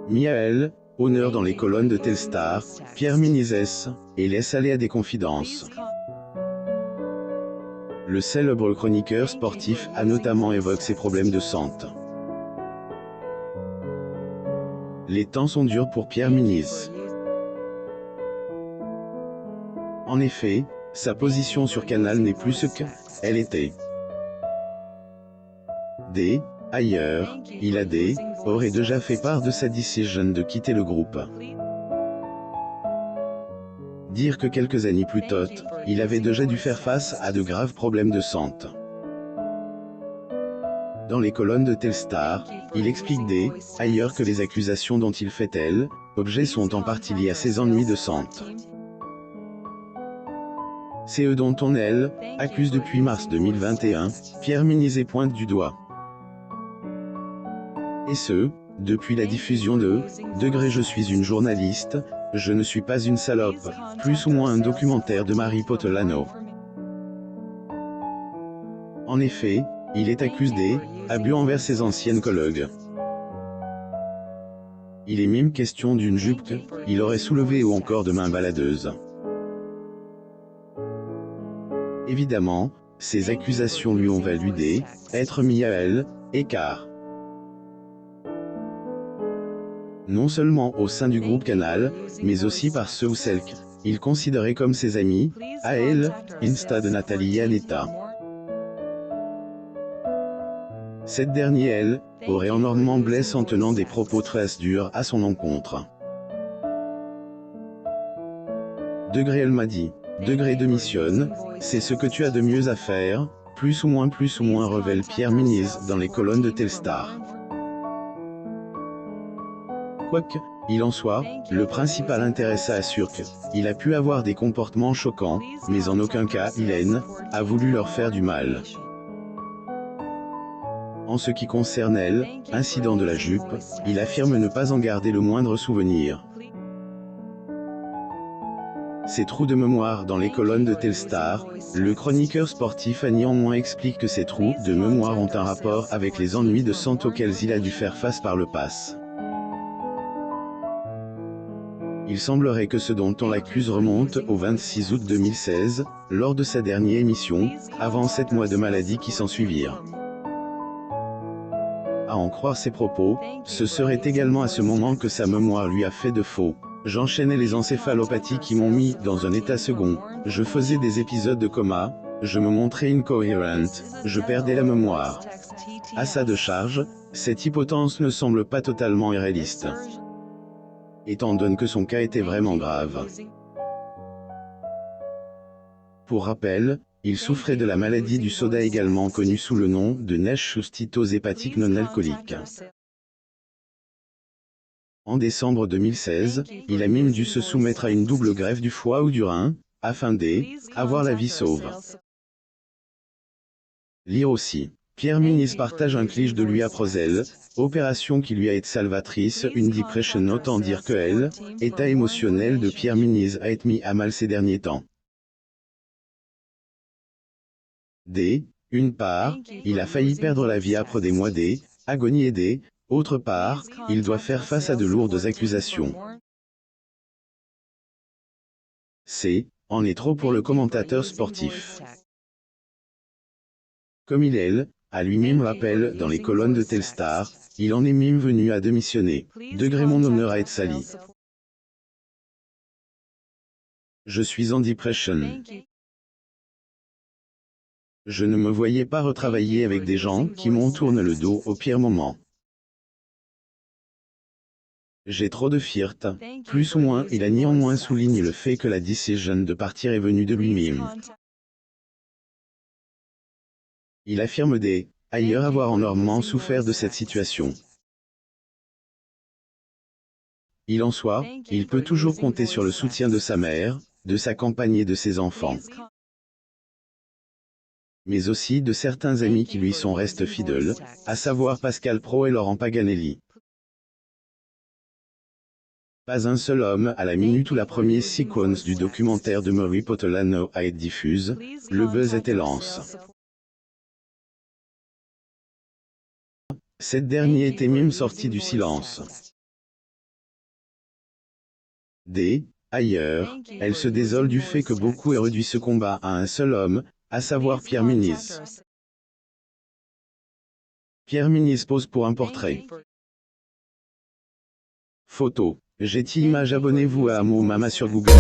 Miaël, honneur dans les colonnes de Telstar, Pierre Menezes, et laisse aller à des confidences. Le célèbre chroniqueur sportif a notamment évoqué ses problèmes de santé. Les temps sont durs pour Pierre Menezes. En effet, sa position sur Canal n'est plus ce qu'elle était. Ailleurs, il aurait déjà fait part de sa décision de quitter le groupe. Dire que quelques années plus tôt, il avait déjà dû faire face à de graves problèmes de santé. Dans les colonnes de Telstar, il explique ailleurs que les accusations dont il fait l'objet sont en partie liées à ses ennuis de santé. C'est eux dont on accuse depuis mars 2021, Pierre Menezes pointe du doigt. Et ce, depuis la diffusion de Je suis une journaliste, je ne suis pas une salope, plus ou moins un documentaire de Marie Potolano. En effet, il est accusé d'abus envers ses anciennes collègues. Il est même question d'une jupe qu'il aurait soulevée ou encore de main baladeuse. Évidemment, ces accusations lui ont valu d'être mis à l'écart. Non seulement au sein du groupe Canal, mais aussi par ceux ou celles qu'il considérait comme ses amis, à elle, Insta de Nathalie Anetta. Cette dernière, aurait énormément blessé en tenant des propos très durs à son encontre. Elle m'a dit. Démissionne, c'est ce que tu as de mieux à faire, plus ou moins révèle Pierre Menezes dans les colonnes de Telstar. Quoique, il en soit, le principal intéressé assure qu'il a pu avoir des comportements choquants, mais en aucun cas il a voulu leur faire du mal. En ce qui concerne l'incident de la jupe, il affirme ne pas en garder le moindre souvenir. Ces trous de mémoire dans les colonnes de Telstar, le chroniqueur sportif a néanmoins expliqué que ces trous de mémoire ont un rapport avec les ennuis de santé auxquels il a dû faire face par le passé. Il semblerait que ce dont on l'accuse remonte au 26 août 2016, lors de sa dernière émission, avant 7 mois de maladie qui s'ensuivirent. À en croire ses propos, ce serait également à ce moment que sa mémoire lui a fait de faux. J'enchaînais les encéphalopathies qui m'ont mis dans un état second, je faisais des épisodes de coma, je me montrais incohérent, je perdais la mémoire. À sa décharge, cette hypothèse ne semble pas totalement irréaliste. Étant donné que son cas était vraiment grave. Pour rappel, il souffrait de la maladie du soda également connue sous le nom de nèche-cystose hépatique non alcoolique. En décembre 2016, il a même dû se soumettre à une double greffe du foie ou du rein, afin d'avoir la vie sauve. Lire aussi. Pierre Menezes partage un cliché de lui après opération qui lui a été salvatrice, une dépression, autant dire que état émotionnel de Pierre Menezes a été mis à mal ces derniers temps. Une part, il a failli perdre la vie après des mois d'agonie et autre part, il doit faire face à de lourdes accusations. En est trop pour le commentateur sportif. Comme il a lui-même rappelé dans les colonnes de Telstar, il en est même venu à démissionner. Mon honneur à être sali. Je suis en dépression. Je ne me voyais pas retravailler avec des gens qui m'ont tourné le dos au pire moment. J'ai trop de fierté. Plus ou moins, il a néanmoins souligné le fait que la décision de partir est venue de lui-même. Il affirme ailleurs avoir énormément souffert de cette situation. Il en soit, il peut toujours compter sur le soutien de sa mère, de sa compagne et de ses enfants. Mais aussi de certains amis qui lui sont restés fidèles, à savoir Pascal Praud et Laurent Paganelli. Pas un seul homme à la minute où la première séquence du documentaire de Marie Potolano a été diffuse, le buzz était lance. Cette dernière était même sortie du silence. D. Ailleurs, elle se désole du fait que beaucoup aient réduit ce combat à un seul homme, à savoir Pierre Ménez. Pierre Ménez pose pour un portrait. Photo. Getty Images. Abonnez-vous à Amo Mama sur Google.